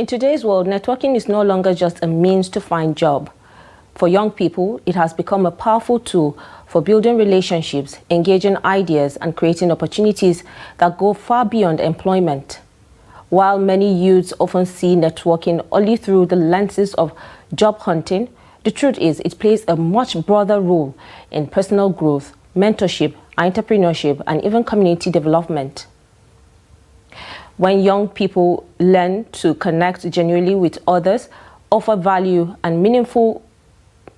In today's world, networking is no longer just a means to find job. For young people, it has become a powerful tool for building relationships, engaging ideas, and creating opportunities that go far beyond employment. While many youths often see networking only through the lenses of job hunting, the truth is it plays a much broader role in personal growth, mentorship, entrepreneurship, and even community development. When young people learn to connect genuinely with others, offer value, and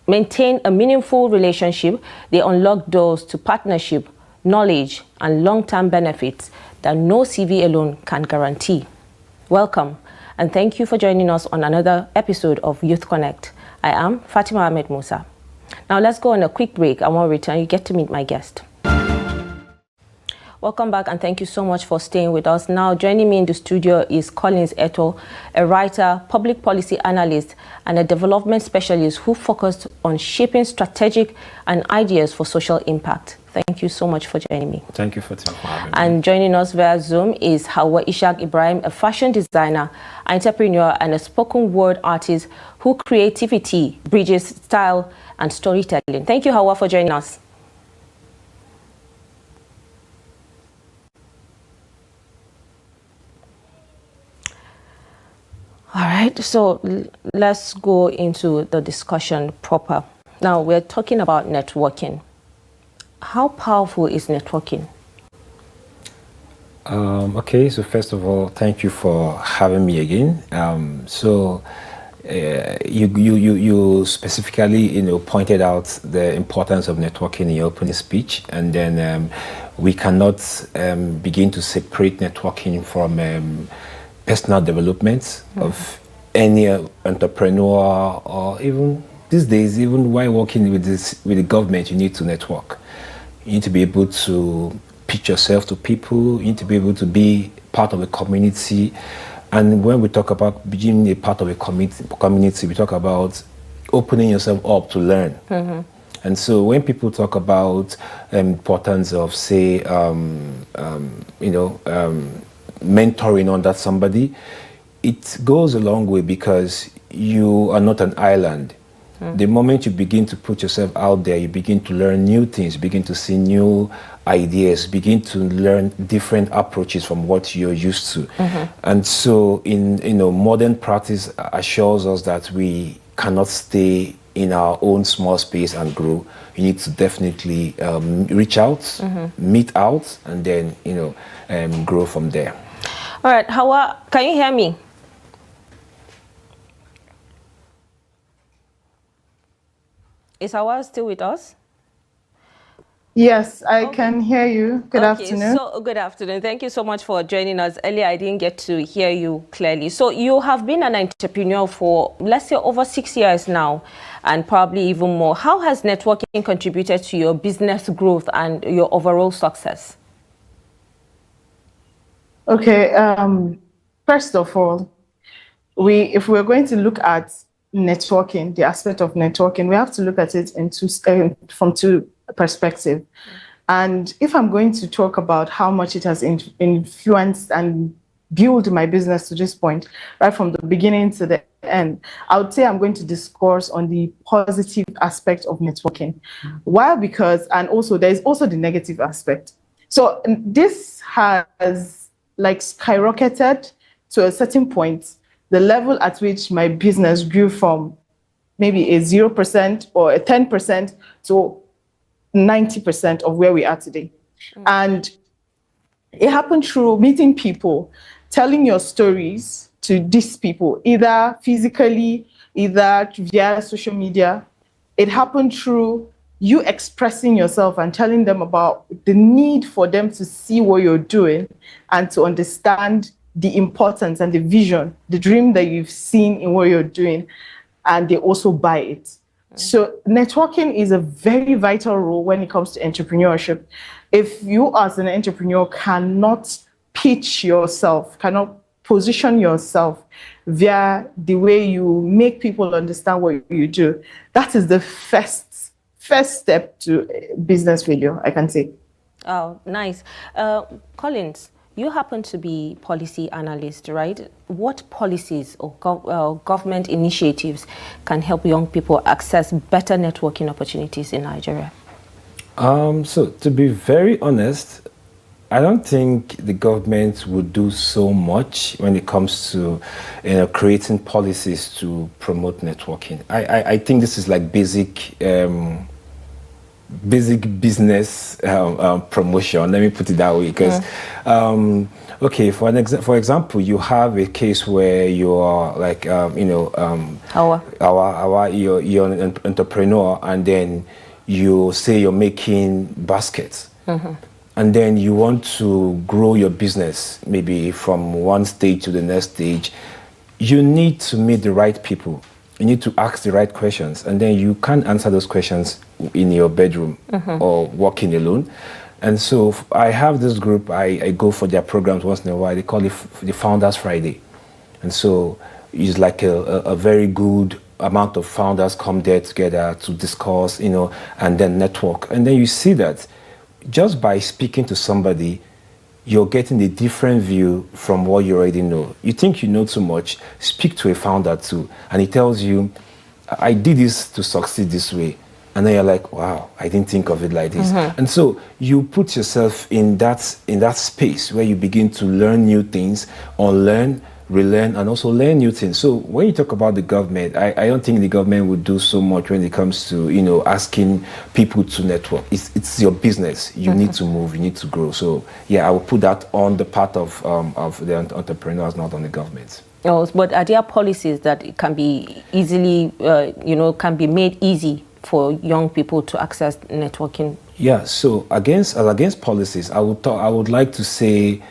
maintain a meaningful relationship, they unlock doors to partnership, knowledge, and long-term benefits that no CV alone can guarantee. Welcome, and thank you for joining us on another episode of Youth Connect. I am Fatima Ahmed Musa. Now let's go on a quick break, and when we return, you get to meet my guest. Welcome back, and thank you so much for staying with us. Now, joining me in the studio is Etoh, a writer, public policy analyst, and a development specialist who focused on shaping strategic and ideas for social impact. Thank you so much for joining me. Thank you for having me. And joining us via Zoom is Hauwa Ishaq Ibrahim, a fashion designer, entrepreneur, and a spoken word artist whose creativity bridges style and storytelling. Thank you, Hauwa, for joining us. All right, so let's go into the discussion proper. Now, we're talking about networking. How powerful is networking? Okay, so first of all, thank you for having me again. You specifically, pointed out the importance of networking in your opening speech, and then we cannot begin to separate networking from personal development of any entrepreneur, or even these days, even while working with the government, you need to network. You need to be able to pitch yourself to people. You need to be able to be part of a community. And when we talk about being a part of a community, we talk about opening yourself up to learn. Mm-hmm. And so when people talk about importance of, say, mentoring under somebody, it goes a long way, because you are not an island. The moment you begin to put yourself out there, you begin to learn new things, begin to see new ideas, begin to learn different approaches from what you're used to. And so modern practice assures us that we cannot stay in our own small space and grow. You need to definitely reach out, meet out, and then grow from there. All right, Hauwa, can you hear me? Is Hauwa still with us? Yes, I can hear you. Good afternoon. So good afternoon. Thank you so much for joining us. Earlier, I didn't get to hear you clearly. So you have been an entrepreneur for, let's say, over 6 years now, and probably even more. How has networking contributed to your business growth and your overall success? Okay, first of all, if we're going to look at networking, the aspect of networking, we have to look at it from two perspectives. And if I'm going to talk about how much it has influenced and built my business to this point, right from the beginning to the end, I would say I'm going to discourse on the positive aspect of networking. Why? Because, and also there is also the negative aspect. So this has skyrocketed to a certain point, the level at which my business grew from maybe a 0% or a 10% to 90% of where we are today. And it happened through meeting people, telling your stories to these people, either physically, either via social media. It happened through you expressing yourself and telling them about the need for them to see what you're doing and to understand the importance and the vision, the dream that you've seen in what you're doing, and they also buy it. So networking is a very vital role when it comes to entrepreneurship. If you as an entrepreneur cannot pitch yourself, cannot position yourself via the way you make people understand what you do, that is the first step to business failure, I can say. Oh, nice. Collins, You happen to be policy analyst, right? What policies or government initiatives can help young people access better networking opportunities in Nigeria? So to be very honest, I don't think the government would do so much when it comes to creating policies to promote networking. I think this is like basic business promotion. Let me put it that way, because okay, for example, you have a case where you are like you're an entrepreneur, and then you say you're making baskets. And then you want to grow your business maybe from one stage to the next stage. You need to meet the right people. You need to ask the right questions, and then you can't answer those questions in your bedroom or working alone. And so I have this group, I go for their programs once in a while. They call it the Founders Friday. And so it's like a very good amount of founders come there together to discuss, and then network. And then you see that just by speaking to somebody, you're getting a different view from what you already know. You think you know too much, speak to a founder too, and he tells you, I did this to succeed this way. And then you're like, wow, I didn't think of it like this. And so you put yourself in that space where you begin to learn new things, unlearn, relearn, and also learn new things. So when you talk about the government, I don't think the government would do so much when it comes to asking people to network. It's your business. You need to move. You need to grow. So yeah, I would put that on the part of the entrepreneurs, not on the government. Oh, but are there policies that it can be easily, can be made easy for young people to access networking? Yeah. So against policies, I would like to say.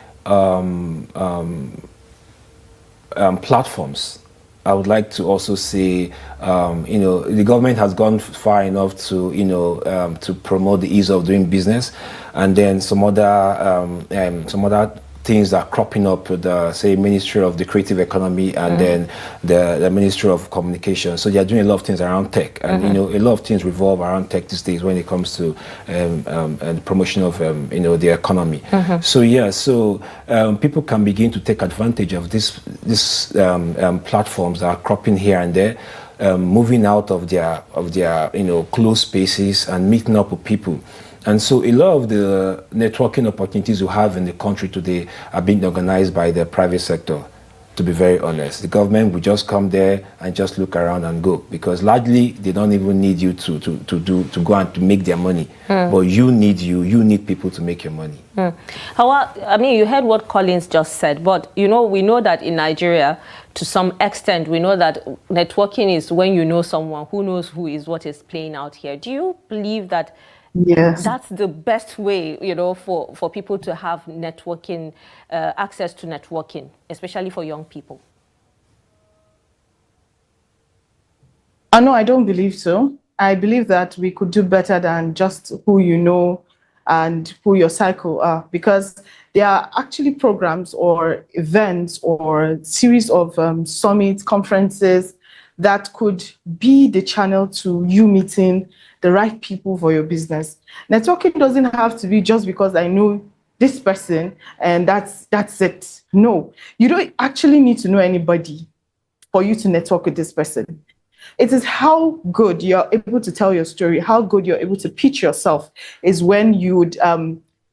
Platforms. I would like to also say, the government has gone far enough to, to promote the ease of doing business, and then some other things that are cropping up with the, say, Ministry of the Creative Economy, and then the Ministry of Communication. So they are doing a lot of things around tech, and a lot of things revolve around tech these days when it comes to the promotion of the economy. So yeah, people can begin to take advantage of this platforms that are cropping here and there, moving out of their closed spaces and meeting up with people. And so a lot of the networking opportunities we have in the country today are being organized by the private sector, to be very honest. The government will just come there and just look around and go, because largely they don't even need you to go and to make their money. But you need people to make your money. Hauwa, I mean, you heard what Collins just said, but we know that in Nigeria, to some extent, we know that networking is when you know someone who knows who is what is playing out here. Do you believe that that's the best way, for people to have networking, access to networking, especially for young people? No, I don't believe so. I believe that we could do better than just who you know and who your cycle are, because there are actually programs or events or series of summits, conferences that could be the channel to you meeting the right people for your business. Networking doesn't have to be just because I know this person and that's it. No, you don't actually need to know anybody for you to network with this person. It is how good you're able to tell your story, how good you're able to pitch yourself is when you would,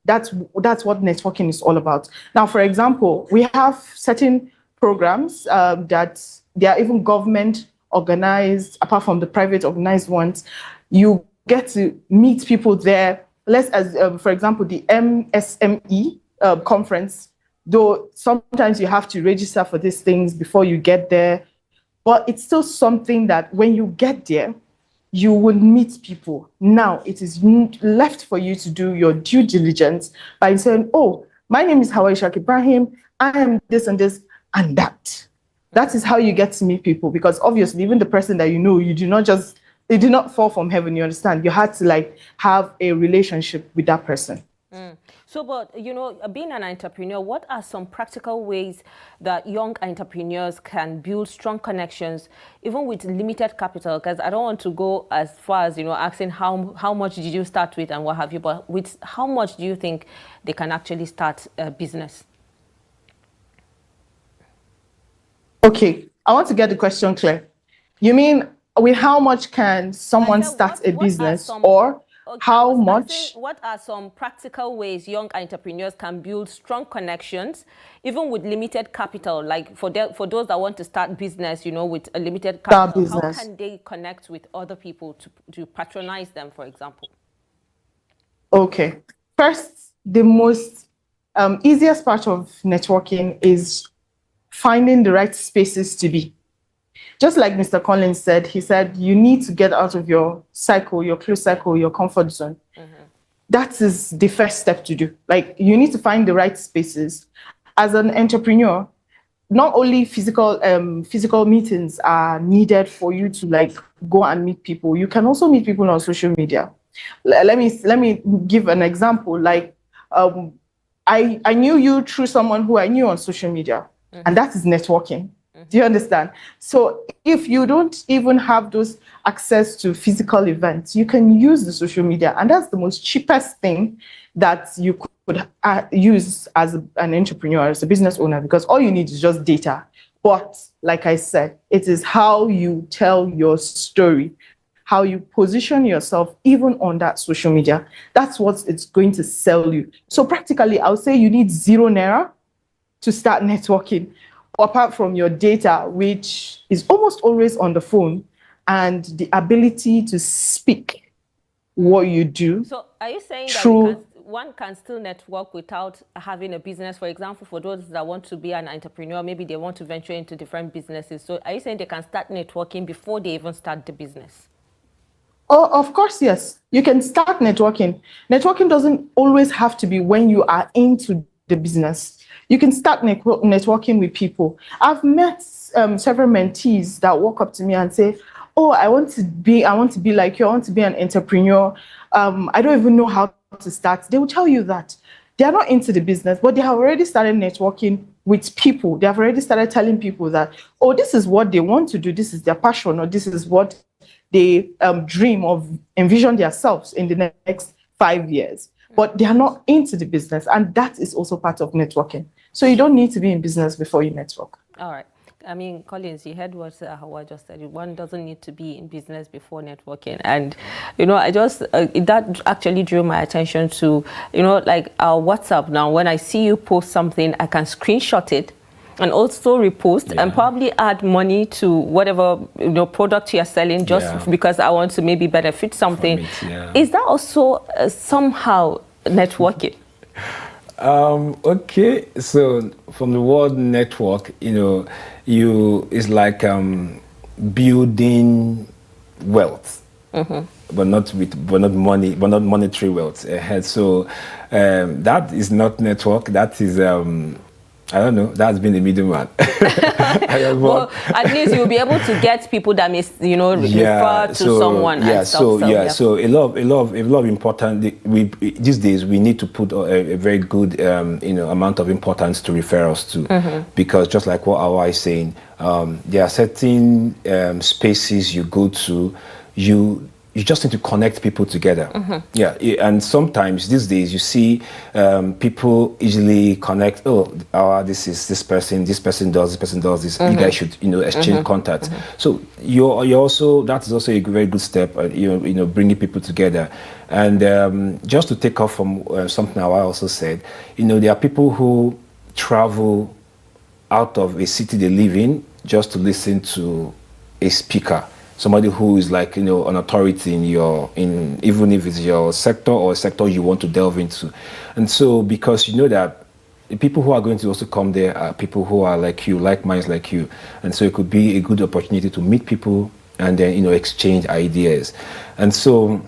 that's what networking is all about. Now, for example, we have certain programs that they are even government organized, apart from the private organized ones. You get to meet people there. For example, the MSME conference, though sometimes you have to register for these things before you get there, but it's still something that when you get there, you will meet people. Now, it is left for you to do your due diligence by saying, oh, my name is Hauwa Ishaq Ibrahim, I am this and this and that. That is how you get to meet people, because obviously, even the person that they did not fall from heaven, you understand? You had to have a relationship with that person. So, but, being an entrepreneur, what are some practical ways that young entrepreneurs can build strong connections, even with limited capital? Because I don't want to go as far as, asking how much did you start with and what have you, but with how much do you think they can actually start a business? Okay, I want to get the question clear. You mean with how much can someone start a business, or how much? What are some practical ways young entrepreneurs can build strong connections, even with limited capital? Like for those that want to start business, with a limited capital, how can they connect with other people to patronize them, for example? Okay, first, the most easiest part of networking is finding the right spaces to be. Just like Mr. Collins said, he said, you need to get out of your cycle, your close cycle, your comfort zone. That is the first step to do. Like, you need to find the right spaces. As an entrepreneur, not only physical meetings are needed for you to like go and meet people. You can also meet people on social media. Let me give an example. Like, I knew you through someone who I knew on social media, and that is networking. Do you understand? So if you don't even have those access to physical events, you can use the social media. And that's the most cheapest thing that you could use as an entrepreneur, as a business owner, because all you need is just data. But like I said, it is how you tell your story, how you position yourself even on that social media. That's what it's going to sell you. So practically, I would say you need 0 naira to start networking, apart from your data, which is almost always on the phone, and the ability to speak what you do. So are you saying that one can still network without having a business? For example, for those that want to be an entrepreneur, maybe they want to venture into different businesses. So are you saying they can start networking before they even start the business? Oh, of course, yes. You can start networking. Networking doesn't always have to be when you are into the business. You can start networking with people. I've met several mentees that walk up to me and say, "Oh, I want to be like you. I want to be an entrepreneur. I don't even know how to start." They will tell you that they are not into the business, but they have already started networking with people. They have already started telling people that, "Oh, this is what they want to do. This is their passion, or this is what they dream of, envision themselves in the next 5 years." But they are not into the business, and that is also part of networking. So you don't need to be in business before you network. All right. I mean, Collins, you heard what Hauwa just said. One doesn't need to be in business before networking. And, I just, that actually drew my attention to, like our WhatsApp now. When I see you post something, I can screenshot it and also repost and probably add money to whatever, product you're selling just because I want to maybe benefit something. Is that also somehow networking? Okay, so from the word network, it's like building wealth, but not money, but not monetary wealth. So that is not network. That is I don't know. That's been the middleman. Well, at least you'll be able to get people that may, refer to someone. So a lot of important. These days we need to put a very good, amount of importance to referrals to, because just like what Hauwa is saying, there are certain spaces you go to, you just need to connect people together. And sometimes these days you see people easily connect. This person does this. You guys should exchange contacts. So you're also, that is also a very good step. Bringing people together. And just to take off from something I also said, there are people who travel out of a city they live in just to listen to a speaker. Somebody who is like, an authority in even if it's your sector or a sector you want to delve into. And so, because that the people who are going to also come there are people who are like you, like minds like you. And so it could be a good opportunity to meet people and then, exchange ideas. And so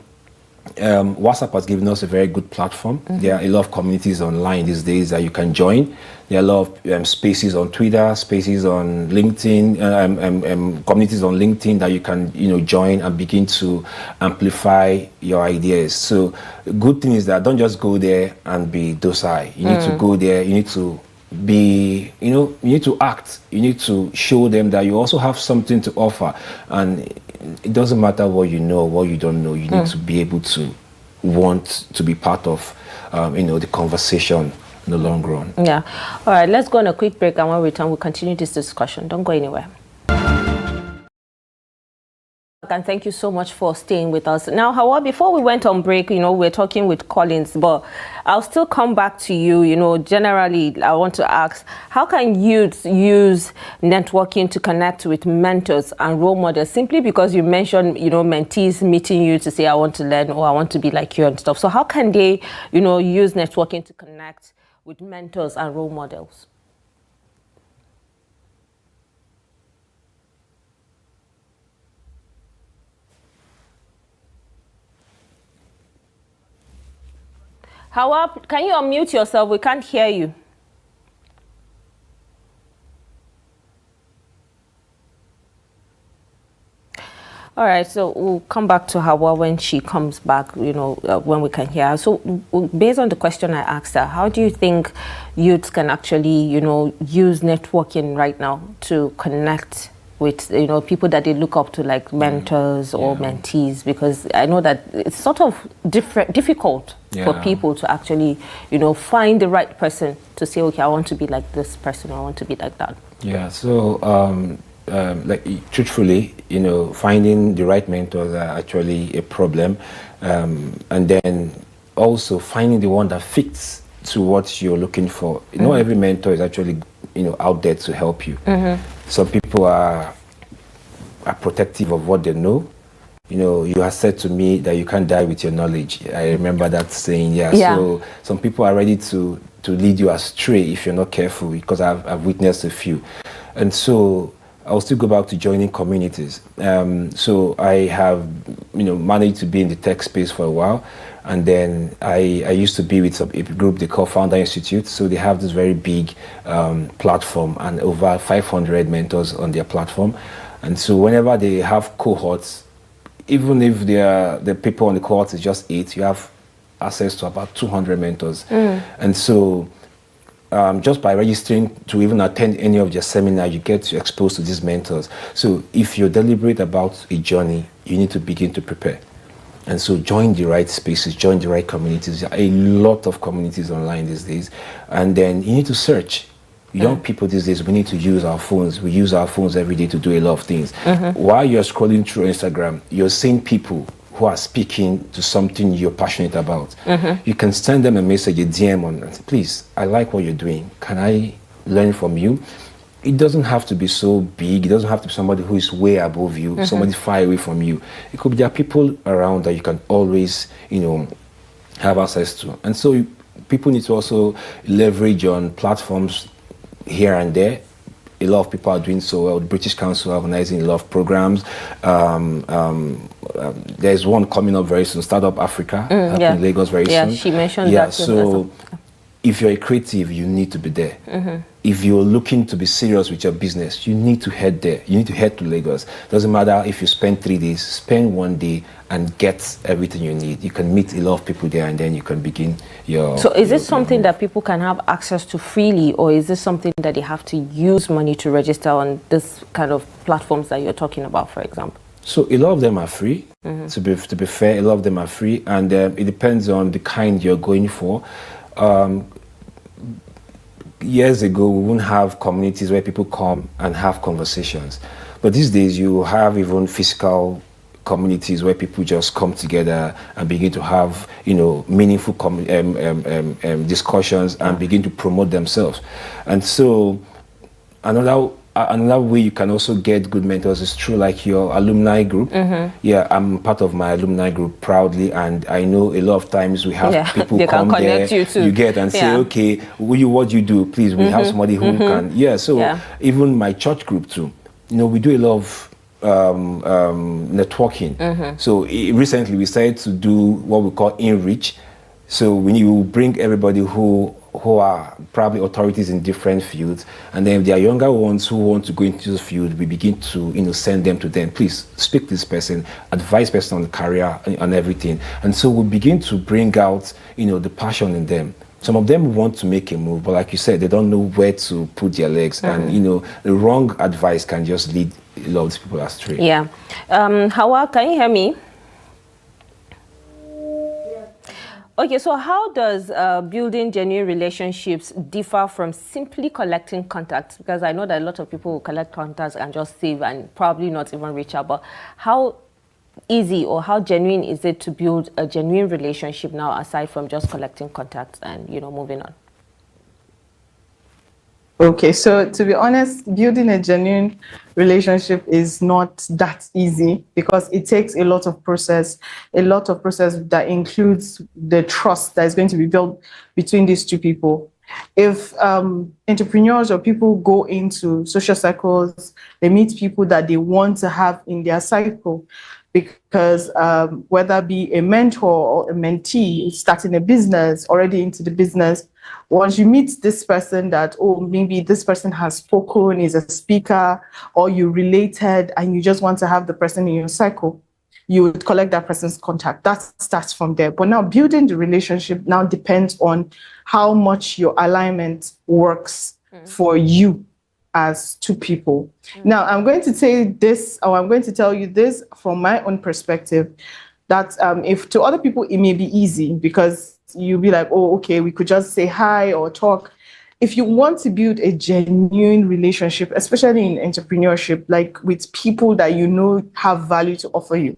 WhatsApp has given us a very good platform. There are a lot of communities online these days that you can join. There are a lot of spaces on Twitter, spaces on LinkedIn, communities on LinkedIn that you can join and begin to amplify your ideas. So the good thing is that don't just go there and be docile. You need to go there. You need to be, you need to act. You need to show them that you also have something to offer. And it doesn't matter what you know, what you don't know. You need to be able to want to be part of, the conversation in the long run. Yeah. All right, let's go on a quick break, and when we return, we'll continue this discussion. Don't go anywhere. And thank you so much for staying with us. Now, Hauwa, before we went on break, we're talking with Collins, but I'll still come back to you. Generally, I want to ask, how can youth use networking to connect with mentors and role models? Simply because you mentioned, mentees meeting you to say, I want to learn, or I want to be like you and stuff. So how can they, use networking to connect with mentors and role models? Hauwa, can you unmute yourself? We can't hear you. All right, so we'll come back to Hauwa when she comes back, when we can hear her. So based on the question I asked her, how do you think youths can actually, use networking right now to connect with, people that they look up to, like mentors or mentees? Because I know that it's sort of difficult for people to actually, find the right person to say, okay, I want to be like this person, or I want to be like that. Yeah, so truthfully, finding the right mentors are actually a problem, and then also finding the one that fits to what you're looking for. Not every mentor is actually out there to help you. Some people are protective of what they know. You have said to me that you can't die with your knowledge. I remember that saying. So some people are ready to lead you astray if you're not careful, because I've witnessed a few. And so I'll still go back to joining communities. So I have managed to be in the tech space for a while, and then I used to be with a group they call Founder Institute. So they have this very big platform, and over 500 mentors on their platform. And so whenever they have cohorts, even if the people on the cohort is just 8, you have access to about 200 mentors. And so just by registering to even attend any of their seminars, you get exposed to these mentors. So if you're deliberate about a journey, you need to begin to prepare. And so join the right spaces, join the right communities. There are a lot of communities online these days. And then you need to search. Young people these days, we need to use our phones. We use our phones every day to do a lot of things. While you're scrolling through Instagram, you're seeing people who are speaking to something you're passionate about. You can send them a message, a DM on, and say, please, I like what you're doing. Can I learn from you? It doesn't have to be so big. It doesn't have to be somebody who is way above you, somebody far away from you. It could be there are people around that you can always, have access to. And so people need to also leverage on platforms here and there. A lot of people are doing so well. The British Council are organizing a lot of programs. There's one coming up very soon, Startup Africa, in Lagos very soon. Yeah, she mentioned that. So if you're a creative, you need to be there. If you're looking to be serious with your business, you need to head there. You need to head to Lagos. Doesn't matter if you spend 3 days, spend 1 day and get everything you need. You can meet a lot of people there, and then you can begin your... So is this something that people can have access to freely, or is this something that they have to use money to register on this kind of platforms that you're talking about, for example? So a lot of them are free, to be fair. A lot of them are free, and it depends on the kind you're going for. Years ago, we wouldn't have communities where people come and have conversations. But these days, you have even physical communities where people just come together and begin to have, meaningful discussions and begin to promote themselves. And so another way you can also get good mentors is through like your alumni group. Yeah, I'm part of my alumni group proudly, and I know a lot of times we have people they come can connect there, you too. you get and say, okay, what you do, please, we have somebody who can. Even my church group too. We do a lot of networking. So recently we started to do what we call Enrich. So when you bring everybody who are probably authorities in different fields, and then if there are younger ones who want to go into this field, we begin to send them to them. Please speak to this person, advise person on the career and everything. And so we begin to bring out the passion in them. Some of them want to make a move, but like you said, they don't know where to put their legs, and the wrong advice can just lead a lot of these people astray. Hauwa, can you hear me? Okay, so how does building genuine relationships differ from simply collecting contacts? Because I know that a lot of people will collect contacts and just save and probably not even reach out. But how easy or how genuine is it to build a genuine relationship now, aside from just collecting contacts and, you know, moving on? Okay, so to be honest, building a genuine relationship is not that easy because it takes a lot of process that includes the trust that is going to be built between these two people. If entrepreneurs or people go into social circles, they meet people that they want to have in their cycle, because whether be a mentor or a mentee starting a business, already into the business, once you meet this person that, oh, maybe this person has spoken, is a speaker, or you related and you just want to have the person in your cycle, you would collect that person's contact. That starts from there. But now building the relationship now depends on how much your alignment works for you as two people. Now, I'm going to say this, or I'm going to tell you this from my own perspective, that if to other people it may be easy because you'll be like, oh, okay, we could just say hi or talk. If you want to build a genuine relationship, especially in entrepreneurship, like with people that you know have value to offer you,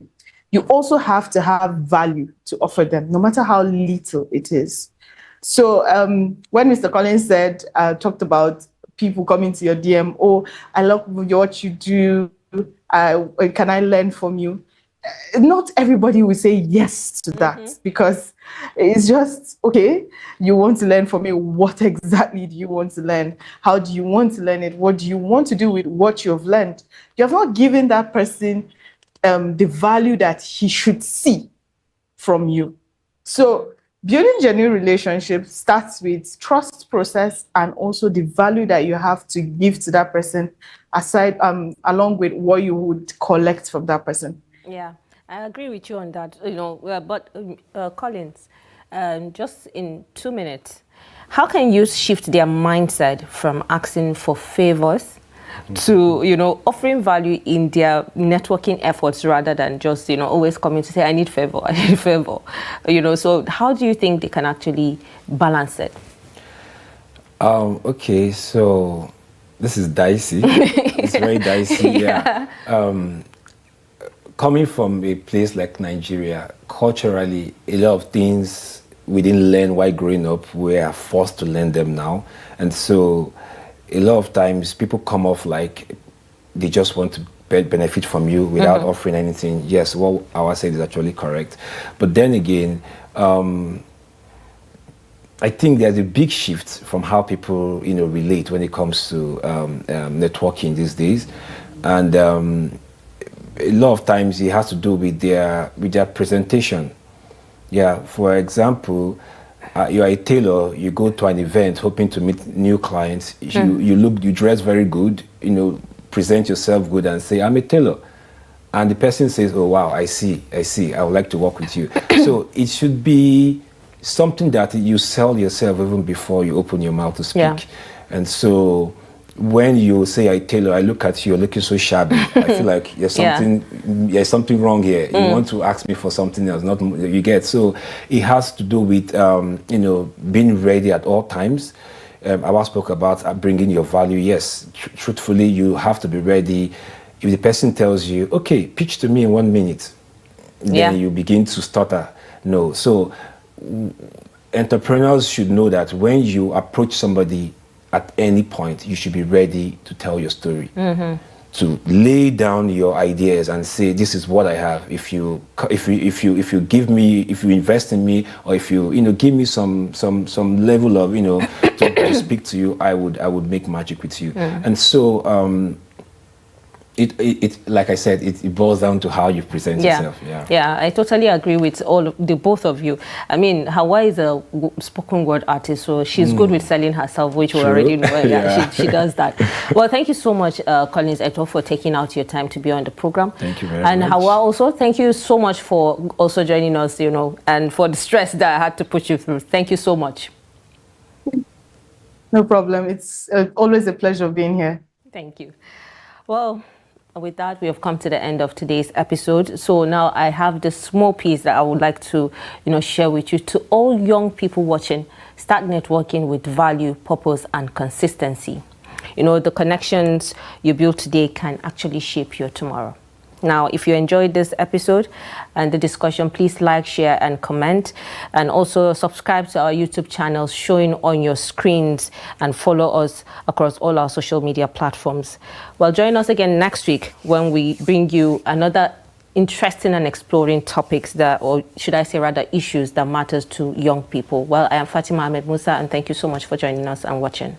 you also have to have value to offer them, no matter how little it is. So when Mr. Collins talked about people coming to your DM, oh, I love what you do, can I learn from you? Not everybody will say yes to that because it's just, okay, you want to learn from me. What exactly do you want to learn? How do you want to learn it? What do you want to do with what you have learned? You have not given that person the value that he should see from you. So building genuine relationships starts with trust process and also the value that you have to give to that person, aside along with what you would collect from that person. Yeah, I agree with you on that. You know, but Collins, just in 2 minutes, how can youth shift their mindset from asking for favors to, you know, offering value in their networking efforts rather than just, you know, always coming to say, I need favor, I need favor, you know? So how do you think they can actually balance it? Okay, so this is dicey. It's very dicey, yeah. Coming from a place like Nigeria, culturally, a lot of things we didn't learn while growing up, we are forced to learn them now. And so a lot of times people come off like they just want to benefit from you without offering anything. Yes, what Hauwa said is actually correct. But then again, I think there's a big shift from how people, you know, relate when it comes to networking these days. And a lot of times it has to do with their presentation. Yeah, for example, you're a tailor, you go to an event hoping to meet new clients, you dress very good, you know, present yourself good and say, I'm a tailor. And the person says, oh, wow, I see, I would like to work with you. So it should be something that you sell yourself even before you open your mouth to speak. Yeah. And so when you say I tailor, I look at you, you're looking so shabby. I feel like there's something wrong here. You want to ask me for something else, not you get. So it has to do with you know, being ready at all times. I spoke about bringing your value. Yes, truthfully, you have to be ready. If the person tells you, okay, pitch to me in 1 minute, then you begin to stutter. No. So entrepreneurs should know that when you approach somebody at any point, you should be ready to tell your story, to lay down your ideas and say, this is what I have. If you give me, if you invest in me, or if you know, give me some level of, you know, to speak to you, I would make magic with you. And so it like I said, it boils down to how you present yourself. Yeah, I totally agree with both of you. I mean, Hauwa is a spoken word artist, so she's good with selling herself, which we already know. She does that. Well, thank you so much, Collins Etoh, for taking out your time to be on the program. Thank you very much. And Hauwa also, thank you so much for also joining us, you know, and for the stress that I had to put you through. Thank you so much. No problem. It's always a pleasure being here. Thank you. Well, And with that, we have come to the end of today's episode. So now I have this small piece that I would like to, share with you. To all young people watching, start networking with value, purpose, and consistency. The connections you build today can actually shape your tomorrow. Now, if you enjoyed this episode and the discussion, please like, share, and comment. And also subscribe to our YouTube channel showing on your screens, and follow us across all our social media platforms. Well, join us again next week when we bring you another interesting and exploring topics that, or should I say rather, issues that matters to young people. Well, I am Fatima Ahmed Musa, and thank you so much for joining us and watching.